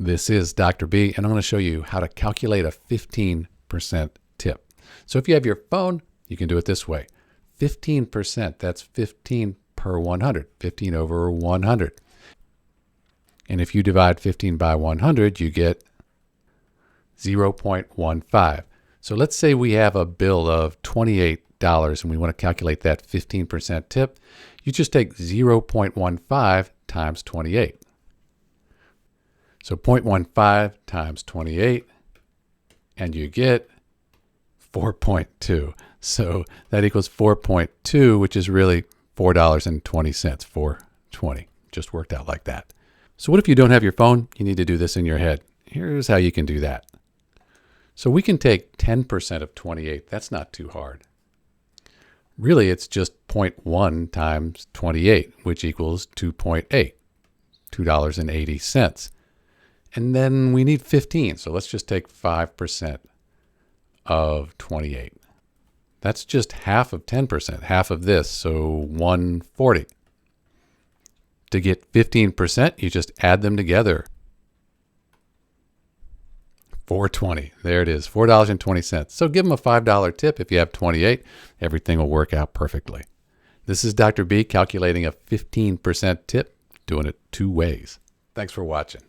This is Dr. B, and I'm going to show you how to calculate a 15% tip. So if you have your phone, you can do it this way. 15%, that's 15 per 100, 15 over 100. And if you divide 15 by 100, you get 0.15. So let's say we have a bill of $28 and we want to calculate that 15% tip. You just take 0.15 times 28. So 0.15 times 28, and you get 4.2. So that equals 4.2, which is really $4.20, 4.20. Just worked out like that. So what if you don't have your phone? You need to do this in your head. Here's how you can do that. So we can take 10% of 28. That's not too hard. Really, it's just 0.1 times 28, which equals 2.8, $2.80. And then we need 15. So let's just take 5% of 28. That's just half of 10%, half of this, so 140. To get 15%, you just add them together. 420. There it is, $4.20. So give them a $5 tip if you have 28. Everything will work out perfectly. This is Dr. B calculating a 15% tip, doing it two ways. Thanks for watching.